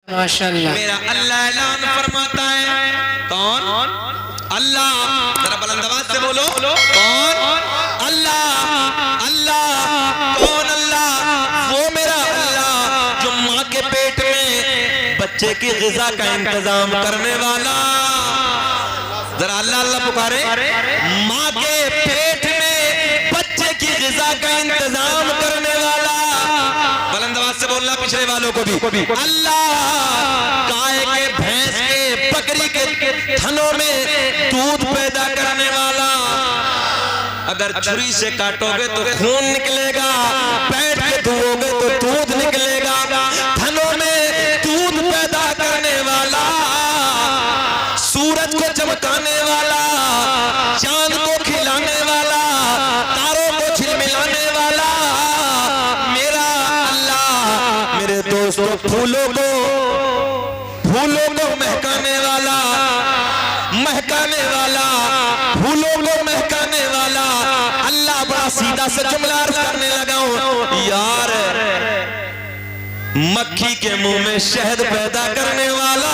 माशाअल्लाह। मेरा अल्लाह ऐलान फरमाता है, कौन? अल्लाह। जरा बुलंद आवाज से बोलो, कौन? अल्लाह। अल्लाह कौन? अल्लाह वो मेरा अल्लाह जो माँ के पेट में बच्चे की ग़िज़ा का इंतजाम करने वाला। जरा अल्लाह अल्लाह पुकारे। माँ के पेट में बच्चे की ग़िज़ा का इंतजाम करने वाला। बुलंद आवाज से बोलना पिछले वालों को भी। अल्लाह गाय के, भैंस के, बकरी के थनों में दूध पैदा करने वाला। अगर छुरी से काटोगे तो खून निकलेगा, बैठ के धोओगे तो दूध निकलेगा। थनों में दूध पैदा करने वाला, सूरज को चमकाने वाला, चांद को खिलाने वाला, तारों को झिलमिलाने वाला मेरा अल्लाह। मेरे दोस्तों, फूलों को महकाने वाला, महकाने वाला, फूलों को महकाने वाला अल्लाह। बड़ा सीधा सा जुमला अर्ज करने लगा हूं यार। मक्खी के मुंह में शहद पैदा करने वाला।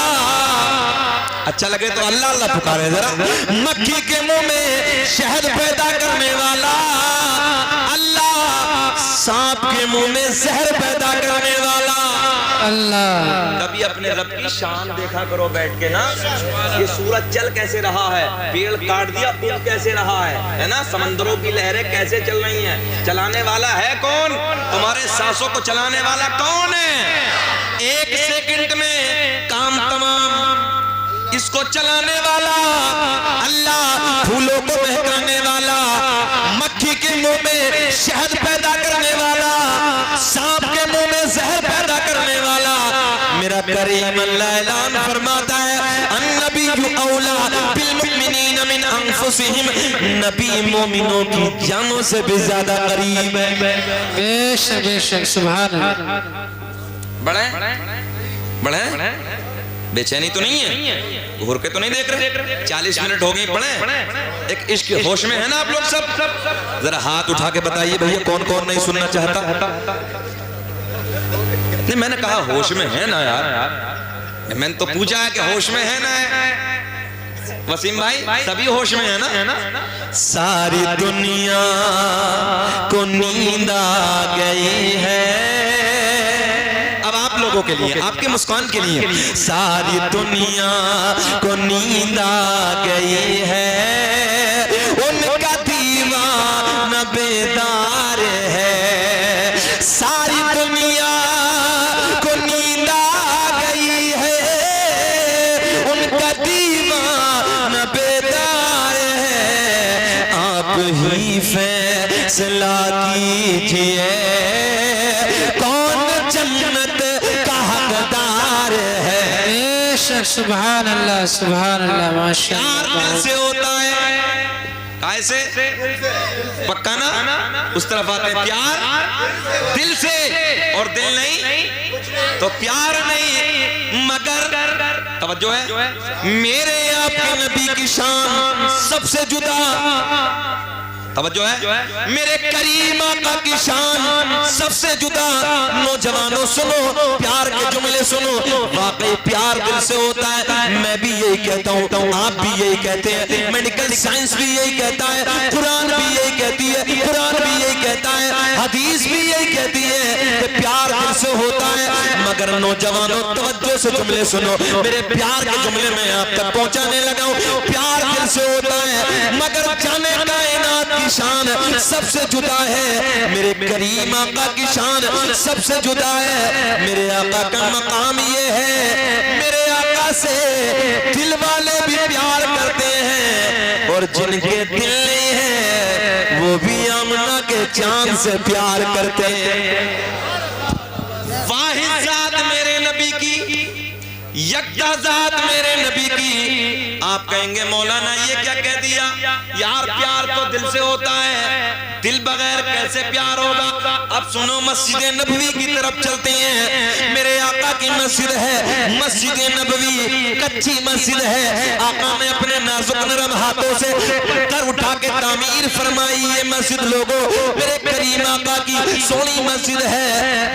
अच्छा लगे तो अल्लाह अल्लाह पुकारे जरा। मक्खी के मुंह में शहद पैदा करने वाला अल्लाह। सांप के मुंह में जहर पैदा करने वाला अल्लाह। कभी अपने रब की शान देखा करो बैठ के ना। ये सूरज चल कैसे रहा है, पेड़ काट दिया उड़ कैसे रहा है ना। समंदरों की लहरें कैसे चल रही हैं। चलाने वाला है कौन? तुम्हारे सांसों को चलाने वाला कौन है? एक सेकंड में काम तमाम। इसको चलाने वाला अल्लाह। फूलों को महकाने वाला, मक्खी के मुंह में शहद पैदा करने वाला, सांप के मुंह में जहर पैदा करने वाला मेरा करीम अल्लाह ऐलान फरमाता है, अन्नबिय्यु औला बिल मुमिनीन मिन अनफुसिहिम। नबी मोमिनों की जानों से भी ज्यादा करीब है। बेशक बेशक, सुभान अल्लाह। बढ़े बेचैनी तो नहीं है, घूर के तो नहीं देख रहे? 40 मिनट हो गए पढ़े। एक इश्क होश में है ना आप लोग सब? जरा हाथ उठा के बताइए भैया, कौन कौन नहीं सुनना चाहता? नहीं, मैंने कहा होश में है ना यार। मैंने तो पूछा है कि होश में है ना। वसीम भाई सभी होश में है ना? सारी दुनिया को नींद आ गई है। अब आप लोगों के लिए, आपके मुस्कान के लिए, सारी दुनिया को नींद आ गई है। उनका दीवाना बेदार है। सारी दुनिया को नींद आ गई है। उनका दीवाना बेदार है। आप ही फैसला कीजिए कौन जन्नत का हकदार है। सुभान अल्लाह, सुभान अल्लाह, माशाअल्लाह। दिल से होता है, कैसे? पक्का ना? उस तरफ आते हैं। प्यार दिल से, और दिल नहीं तो प्यार नहीं। मगर तवज्जो है, मेरे आपके नबी की शान सबसे जुदा। तवज्जो है, मेरे करीम आका की शान सबसे जुदा। नौजवानों सुनो, प्यार के जुमले सुनो। वाकई प्यार दिल से होता है। मैं भी यही कहता हूँ, आप भी यही कहते हैं, मेडिकल साइंस भी यही कहता है, कुरान भी यही कहती है, कुरान भी यही कहता है, हदीस भी यही कहती है कि प्यार दिल से होता है। मगर नौजवानों तवज्जो से जुमले सुनो। मेरे प्यार के जुमले में आप तक पहुँचाने लगा हूँ। प्यार दिल से होता है, मगर जाने कायनात की शान सबसे जुदा है। मेरे करीम आका की शान सबसे जुदा है। मेरे आका का मकाम ये है, मेरे आका से दिल वाले भी प्यार करते हैं, और जिनके दिल नहीं है वो भी आमना के चांद से प्यार करते हैं। वाहिद जात मेरे नबी की, यकता जात मेरे नबी की, आप कहेंगे मौलाना ये क्या कह दिया यार, प्यार तो दिल से होता है, दिल बगैर कैसे प्यार होगा। अब सुनो, मस्जिद नबवी की तरफ चलते हैं। मेरे आका की मस्जिद है, मस्जिद नबवी कच्ची मस्जिद है। आका ने अपने नाजुक नरम हाथों से पत्थर उठा के तामीर फरमाई ये मस्जिद। लोगों, मेरे करीम आका की सोनी मस्जिद है।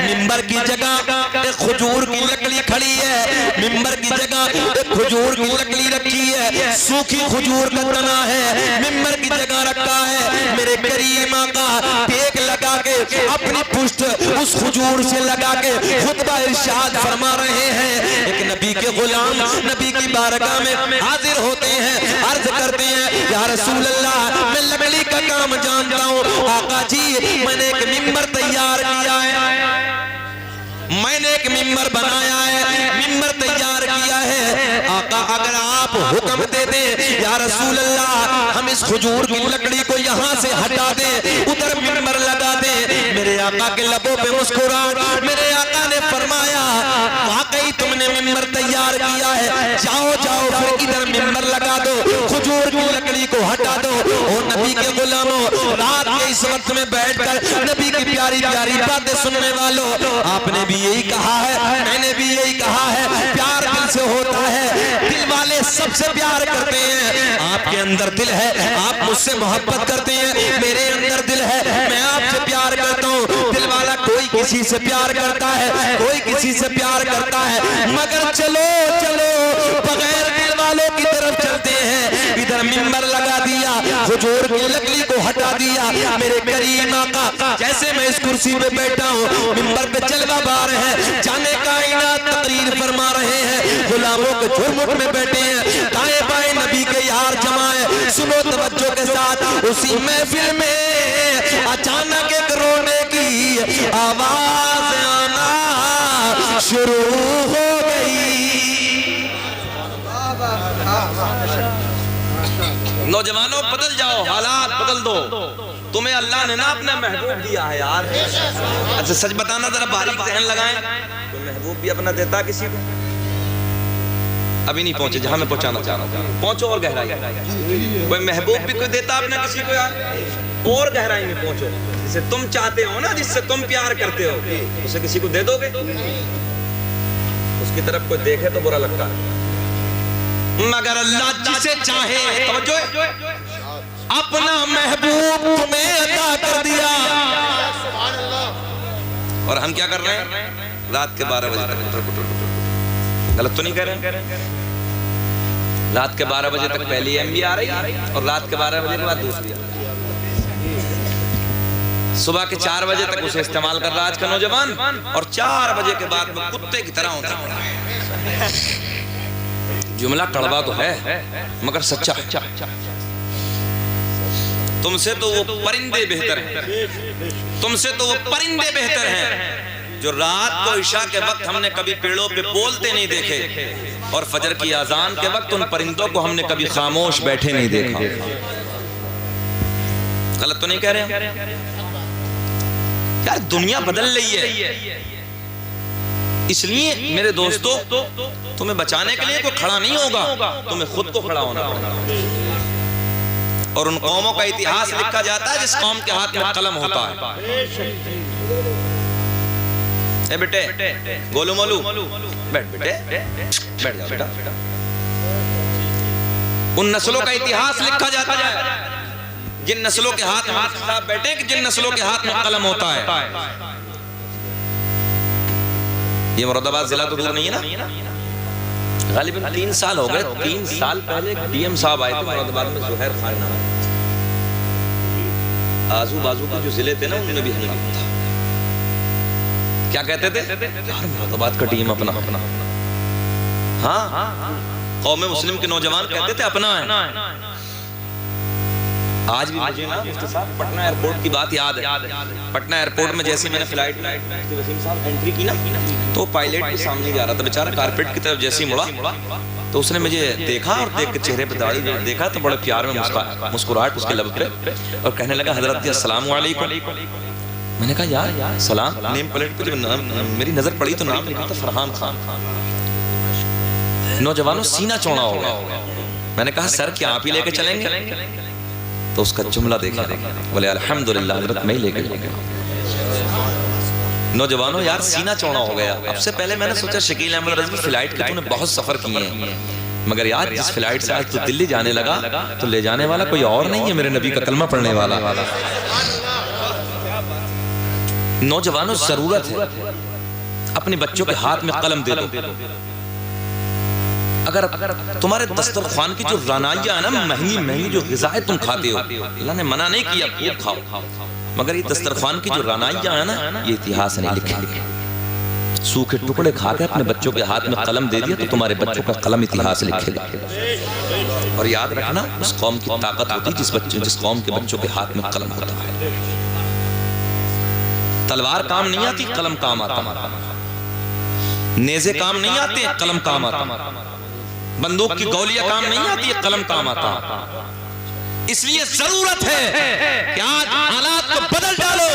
मिंबर की जगह एक खजूर की लकड़ी खड़ी है, मिंबर की जगह एक खजूर की लकड़ी रखी है, सूखी खजूर का तना है, मिंबर की जगह रखा है। मेरे करीम आका टेक लगा के अपनी पुष्ट उस खजूर से लगा के खुतबा इरशाद फरमा रहे हैं। एक नबी के गुलाम नबी की बारगाह में हाजिर होते हैं, अर्ज करते हैं या रसूल अल्लाह, मैं लकड़ी का काम जानता हूँ। आका जी, मैंने एक मिंबर तैयार किया है, मैंने एक मिंबर बनाया है, मिंबर तैयार किया है। आका, अगर आप हुक्म दे दें या रसूल अल्लाह, हम इस खजूर की लकड़ी को यहाँ से हटा दें, उधर मिंबर लगा दें। मेरे आका के लबों पे मुस्कुराहट, मेरे आका ने फरमाया वाकई तुमने मिंबर तैयार किया है, जाओ जाओ फिर इधर मिंबर लगा दो, खजूर की लकड़ी को हटा दो। और नबी के गुलामों, रात के इस वक्त में बैठकर नबी की प्यारी प्यारी बातें सुनने वालों, आपने भी यही कहा है, मैंने भी यही कहा है, प्यार दिल से होता है। दिल वाले सबसे प्यार करते हैं। आपके अंदर दिल है, आप मुझसे मोहब्बत करते हैं, मेरे अंदर दिल है, मैं आपसे प्यार करता हूँ। दिल वाला कोई किसी से प्यार करता है, कोई किसी से प्यार करता है, मगर चलो चलो बगैर दिल वालों की तरफ चलते हैं। इधर मिंबर लगा दिया, खजूर की लकड़ी को हटा दिया। मेरे करीम आका जैसे मैं इस कुर्सी पे बैठा हूँ, मिंबर पे जलवा बार है, जाने कायनात तकरीर फरमा रहे हैं, गुलामों के झुरमुट में बैठे हैं, दाएं बाएं नबी के यार जमाए। सुनो तवज्जो के साथ, उसी महफिल में अचानक एक रोने की आवाज आना शुरू हो गई। नौजवानों, बदल जाओ, हालात बदल दो। तुम्हें अल्लाह ने ना अपना महबूब दिया है यार। अच्छा सच बताना, जरा बारीक ध्यान लगाएं, तो महबूब भी अपना देता किसी को? अभी नहीं पहुंचे जहां मैं पहुंचाना चाह रहा हूं, पहुंचो और गहराई। कोई महबूब भी कोई देता अपना किसी को यार, और गहराई में पहुंचो। जिसे तुम चाहते हो ना, जिससे तुम प्यार करते हो, उसे किसी को दे दोगे? उसकी तरफ कोई देखे तो बुरा लगता है, मगर अल्लाह जिसे चाहे, तवज्जो, अपना महबूब तुम्हें अता कर दिया। और हम क्या कर रहे हैं? रात के 12 बजे तक, गलत तो नहीं कह रहे? रात के 12 बजे तक पहली एमबी आ रही है और रात के 12 बजे के बाद दूसरी। सुबह के 4 बजे तक उसे इस्तेमाल कर रहा आज का नौजवान, और 4 बजे के बाद वो कुत्ते की तरह होता है। जुमला कड़वा तो है मगर सच्चा। तुमसे तो वो परिंदे बेहतर हैं, तुमसे तो वो परिंदे बेहतर हैं जो रात को इशा के वक्त हमने कभी पेड़ों पे बोलते नहीं देखे, और फजर की अजान के वक्त उन परिंदों को हमने कभी खामोश बैठे नहीं देखा। गलत तो नहीं कह रहे यार? दुनिया बदल रही है, इसलिए मेरे दोस्तों, तुम्हें बचाने के लिए कोई खड़ा नहीं होगा, तुम्हें खुद को खड़ा होना पड़ेगा। और उन कौमों का इतिहास लिखा जाता है जिस कौम के हाथ में कलम होता है। ए बेटे, गोलू मोलू, बैठ बेटे, बैठ जाओ बेटा। उन नस्लों का इतिहास लिखा जाता है जिन नस्लों के हाथ में बैठे, कि जिन नस्लों के हाथ में कलम होता है। ये मुरादाबाद जिला तो दूर नहीं है ना, गालिबन 3 साल हो गए। 3 साल पहले डीएम साहब आए थे मुरादाबाद में, जुहैर खान नाम। आजू बाजू के जो जिले थे ना, उनमें भी हमला था। क्या कहते थे यार? मुरादाबाद का डीएम अपना अपना, हाँ, कौम मुस्लिम के नौजवान कहते थे अपना है। आज भी मुझे ना मुफ्ती साहब पटना एयरपोर्ट की बात याद है। पटना एयरपोर्ट में जैसे मैंने फ्लाइट वसीम साहब एंट्री की ना, तो पायलट के सामने जा रहा था बेचारा, कारपेट की तरफ जैसे ही मुड़ा तो उसने मुझे देखा, और देख के चेहरे पे दाढ़ी देखा तो बड़े प्यार में मुस्कुराहट उसके लब पे, और कहने लगा हजरत जी अस्सलाम वालेकुम। मैंने कहा यार सलाम। नेम प्लेट पे जब मेरी नजर पड़ी तो नाम लिखा था फरहान खान। नौजवानों, सीना चौड़ा हो गया। मैंने कहा सर क्या आप ही लेके चलेंगे? तो उसका जुमला देखा, बोले अल्हम्दुलिल्लाह हजरत मैं ही लेके जाऊंगा। नौजवानों यार सीना चौड़ा हो गया। अब से पहले मैंने सोचा शकील अहमद रज़वी फ्लाइट के तूने बहुत सफर किए हैं, मगर यार जिस फ्लाइट से आज तू दिल्ली जाने लगा तो ले जाने वाला कोई और नहीं है, मेरे नबी का कलमा पढ़ने वाला। नौजवानों जरूरत है अपने बच्चों के हाथ में कलम दे दो। अगर तुम्हारे दस्तरखान की जो रानाइयां है ना, महंगी महंगी जो ग़िज़ाएं तुम खाते हो, अल्लाह ने मना नहीं किया खूब खाओ, मगर ये दस्तरखान की जो रानाइयां है ना, ये इतिहास नहीं लिखे। सूखे टुकड़े खा के अपने बच्चों के हाथ में कलम दे दिया तो तुम्हारे बच्चों का कलम इतिहास लिखेगा। और याद रखना उस कौम की ताकत होती जिस कौम के बच्चों के हाथ में कलम होता है। तलवार काम नहीं आती, कलम काम आता। नेज़े काम नहीं आते, कलम काम आता। बंदूक की गोलियां काम नहीं आती, कलम काम आता। इसलिए जरूरत है कि आज हालात को बदल डालो,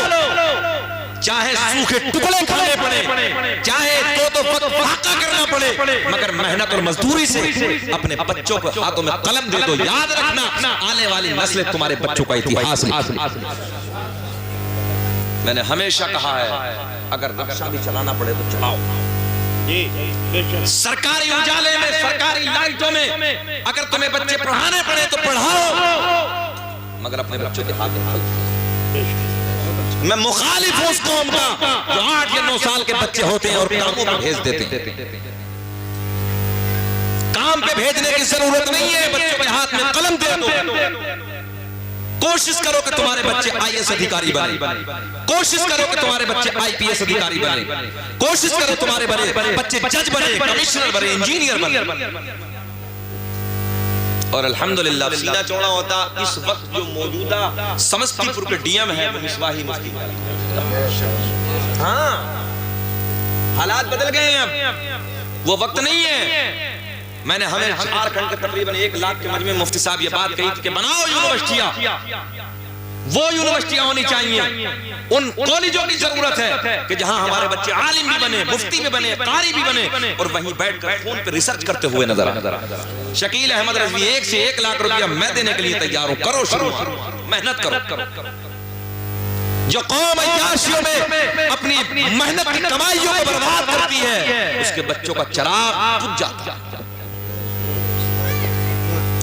चाहे सूखे टुकड़े खाने पड़े, चाहे तो वक्त फाका करना पड़े, मगर मेहनत और मजदूरी से अपने बच्चों को हाथों में कलम दे दो। याद रखना आने वाली नस्लें तुम्हारे बच्चों का इतिहास लिखेंगी। मैंने हमेशा कहा है अगर रक्षा भी चलाना पड़े तो चलाओ। सरकारी उजाले में, सरकारी लाइटों में अगर तुम्हें बच्चे पढ़ाने पड़े तो पढ़ाओ, मगर अपने बच्चों के हाथ में। मैं मुखालिफ हूं उस कौम का जो 8 या 9 साल के बच्चे होते हैं और कामों पे भेज देते हैं। काम पे भेजने की जरूरत नहीं है, बच्चों के हाथ में कलम दे दो। कोशिश करो कि तुम्हारे बच्चे IAS अधिकारी बने, कोशिश करो कि तुम्हारे बच्चे IPS अधिकारी बने, कोशिश करो तुम्हारे बच्चे जज बने, कमिश्नर बने, इंजीनियर बने। और अल्हम्दुलिल्लाह सीना चौड़ा होता इस वक्त जो मौजूदा समस्तीपुर के DM है वो मिसबाही मुफ्ती। हाँ हालात बदल गए हैं, अब वो वक्त नहीं है। मैंने हमें झारखंड के तकरीबन 1 लाख के मजमे मुफ्ती साहब ये बात कही थी कि बनाओ यूनिवर्सिटियां, वो यूनिवर्सिटियां होनी चाहिए, उन कॉलेजों की जरूरत है कि जहां हमारे बच्चे आलिम भी बने, मुफ्ती भी बने, कारी भी बने, और वहीं बैठकर फोन पे रिसर्च करते हुए नजर आए। शकील अहमद रज़वी 1 से 1 लाख रुपया मैं देने के लिए तैयार हूं। करो शुरू, मेहनत करो। जो कौम अय्याशियों में अपनी मेहनत की कमाइयों को बर्बाद करती है, उसके बच्चों का चिराग बुझ जाता है,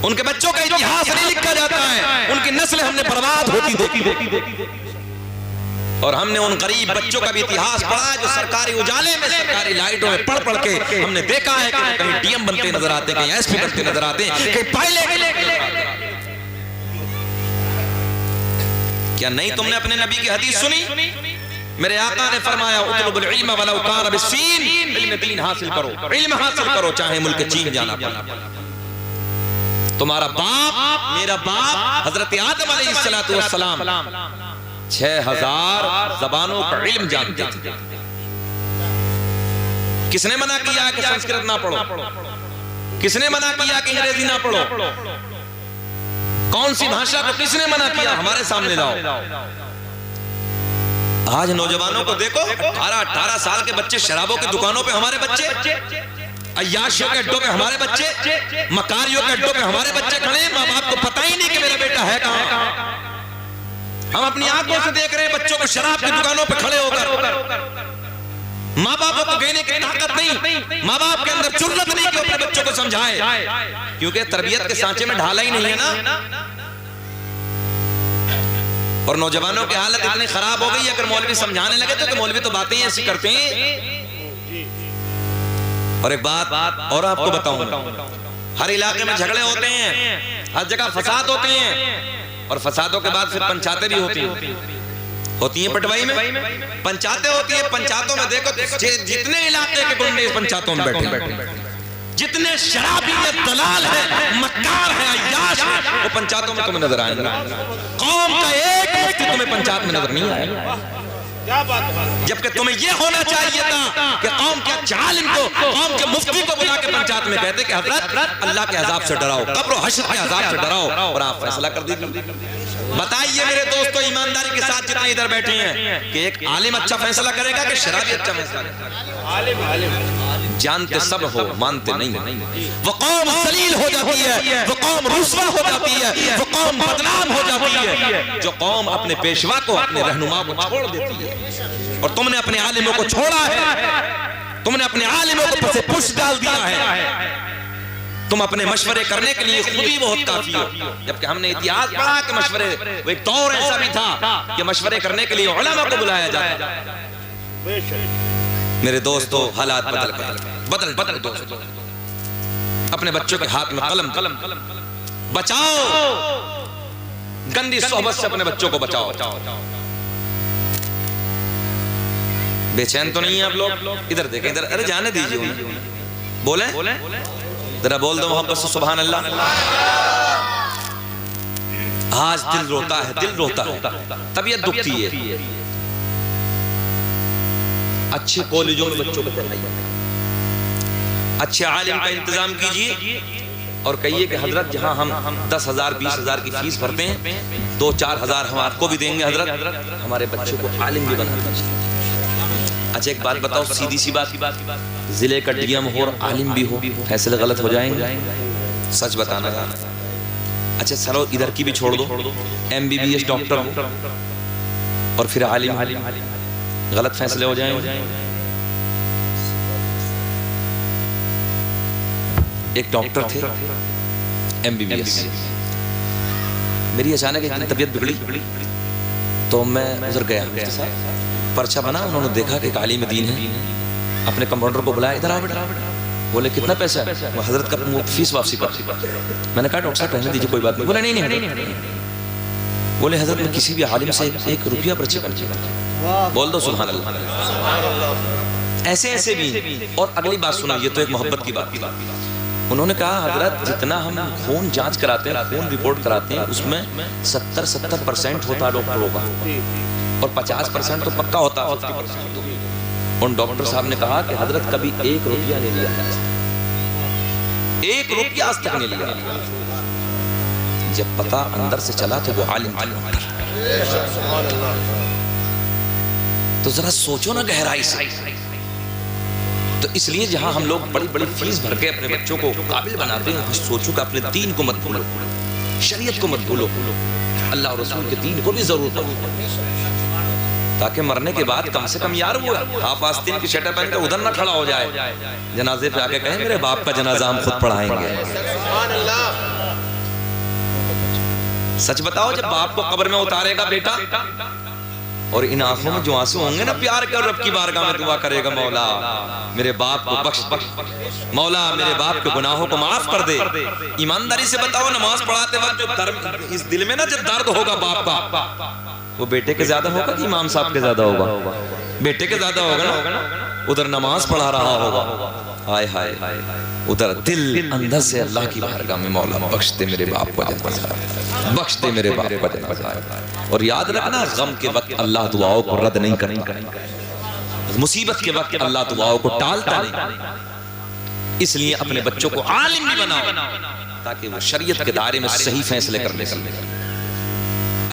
उनके बच्चों का इतिहास नहीं लिखा जाता है, उनकी नस्लें हमने बर्बाद होती देखी। और हमने उन गरीब बच्चों का भी इतिहास पढ़ा है जो सरकारी उजाले में, सरकारी लाइटों में पढ़ पढ़ के हमने देखा है कि कहीं DM बनते नजर आते, कहीं SP बनते नजर आते, कहीं पायलट। क्या नहीं तुमने अपने नबी की हदीस सुनी? मेरे आका ने फरमाया उतलुबुल इल्म वलौ कान बिस्सीन, इल्म दीन हासिल करो, इल्म हासिल करो चाहे मुल्क चीन जाना पड़े। तुम्हारा बाप, मेरा बाप हजरत आदम अलैहिस्सलाम 6000 ज़बानों का इल्म जानते थे। किसने मना किया कि संस्कृत ना पढ़ो? किसने मना किया कि अंग्रेजी ना पढ़ो? कौन सी भाषा को किसने मना किया? हमारे सामने लाओ। आज नौजवानों को देखो, 18 साल के बच्चे शराबों की दुकानों पे, हमारे बच्चे अय्याशियों के अड्डों पे, हमारे बच्चे मकारियों के अड्डों पे, हमारे बच्चे खड़े हैं। माँ बाप को पता ही नहीं कि मेरा बेटा है कहाँ। हम अपनी आंखों से देख रहे हैं बच्चों को शराब की दुकानों पे खड़े होकर। माँ बापों को कहने की ताकत नहीं, माँ बाप के अंदर जुर्रत नहीं कि अपने बच्चों को समझाए, क्योंकि तरबियत के सांचे में ढाला ही नहीं है ना। और नौजवानों की हालत इतनी खराब हो गई, अगर मौलवी समझाने लगे तो मौलवी तो बातें ऐसी करते हैं। और एक बात और आपको बताऊं, हर इलाके में झगड़े होते हैं, हर जगह फसाद होते हैं, और फसादों के बाद फिर पंचायतें भी होती हैं। पटवाई में पंचायतें होती हैं। पंचायतों में देखो जितने इलाके के गुंडे पंचायतों में बैठे, जितने शराबी है, दलाल है, मक्कार है, अय्याश है, वो पंचायतों में तुम्हें नजर आएंगे। कौम का एक मुफ्ती तुम्हें पंचायत में नजर नहीं आएगा। जबकि तुम्हें यह होना चाहिए था कि कौम के आलिम को, कौम के मुफ्ती को बुला के पंचायत मुनाजात में कहते कि हजरत अल्लाह के अजाब से डराओ, कब्र और हश्र के अजाब से डराओ, और आप फैसला कर दीजिए। बताइए मेरे दोस्तों ईमानदारी के साथ जितने इधर बैठे हैं कि एक आलिम अच्छा फैसला करेगा कि शराबी अच्छा फैसला करेगा? जानते सब हो, मानते नहीं। वो कौम जलील हो जाती है, वो कौम रुस्वा हो जाती है, वो कौम बदनाम हो जाती है जो कौम अपने पेशवा को, अपने रहनुमा को छोड़ देती है। और तुमने अपने आलिमों को छोड़ा है, तुमने अपने आलिमों को पसे पुश डाल दिया है। तुम अपने मशवरे करने के लिए खुद ही बहुत काफी हो, जबकि हमने इतिहास पढ़ा कि मशवरे, वो एक दौर ऐसा भी था कि मशवरे करने के लिए उलमा को बुलाया जाता। मेरे दोस्तों हालात बदल दोस्तों, अपने बच्चों के हाथ में कलम बचाओ, गंदी सोहबत से अपने बच्चों को बचाओ। बेचैन तो नहीं है आप लोग? इधर देखें, इधर, अरे जाने दीजिए उन्हें, बोले जरा बोल दो मोहब्बत से सुभान अल्लाह। आज दिल रोता है, दिल रोता है, तबीयत दुखती है। अच्छे कॉलेजों में बच्चों को पढ़ाइए, अच्छे आलिम का इंतजाम कीजिए और कहिए कि हजरत जहां हम 10,000 20,000 की फीस भरते हैं, 2-4 हजार हम आपको भी देंगे हजरत, हमारे बच्चों को आलिम भी बना दीजिए। अच्छा एक बात बताओ, सीधी सी बात, जिले का डीएम हो और आलिम भी हो, फैसले गलत हो जाएंगे? सच बताना। अच्छा चलो इधर की भी छोड़ दो, MBBS डॉक्टर हो और फिर आलिम, गलत फैसले हो जाएंगे। एक डॉक्टर थे MBBS, मेरी अचानक एक तबीयत बिगड़ी तो मैं उधर गया, पर्चा बना, उन्होंने देखा कि आलिम दीन है, अपने कंपाउंडर को बुलाया, इधर आओ बेटा। बोले कितना पैसा है? हजरत का फीस वापसी कर। मैंने कहा डॉक्टर साहब रहने दीजिए, कोई बात नहीं। बोले नहीं। बोले हजरत मैं किसी भी आलिम से 1 रुपया पर्ची कर। बोल दो सुभान अल्लाह। ऐसे भी। और अगली बात सुनो, ये तो एक मोहब्बत की बात। उन्होंने कहा हजरत जितना हम खून जांच कराते हैं, खून रिपोर्ट कराते हैं, उसमें 70% होता है डॉक्टरों का और 50% तो पक्का होता है। उन डॉक्टर साहब ने कहा कि हजरत कभी 1 रुपया नहीं लिया, 1 रुपया आज तक नहीं लिया। जब पता अंदर से चला तो वो आलिम था। तो जरा सोचो ना गहराई से। तो इसलिए जहां हम लोग बड़ी बड़ी फीस भर के अपने बच्चों को काबिल बनाते हैं, सोचो कि अपने दीन को मत भूलो, शरीयत को मत भूलो, अल्लाह और रसूल के दीन को भी जरूर पढ़ो, ताकि मरने के बाद कम से कम यार वो हाफ आस्तीन की शर्ट पहन के उधर ना खड़ा हो जाए, जनाजे पे आके कहे मेरे बाप का जनाजा हम खुद पढ़ाएंगे। सच बताओ, जब बाप को कब्र में उतारेगा बेटा और इन आंखों में जो आंसू होंगे ना प्यार के, और रब की बारगाह में दुआ करेगा मौला मेरे बाप को बख्श, मौला मेरे बाप के गुनाहों को माफ कर दे। ईमानदारी से बताओ, नमाज पढ़ाते वक्त जो दर्द इस दिल में ना जब दर्द होगा बाप का, वो बेटे के ज्यादा होगा कि इमाम साहब के ज्यादा होगा? बेटे के ज्यादा होगा ना। उधर नमाज पढ़ा रहा होगा, हाय हाय, उधर दिल अंदर से अल्लाह की बारगाह में मौला बख्श दे मेरे बाप को जन्नत, बख्श दे मेरे बाप को जन्नत। और याद रखना, गम के वक्त अल्लाह दुआओं को रद्द नहीं करता, मुसीबत के वक्त अल्लाह दुआओं को टालता नहीं। इसलिए अपने बच्चों को आलिम भी बनाओ ताकि वो शरीयत के दायरे में सही फैसले करने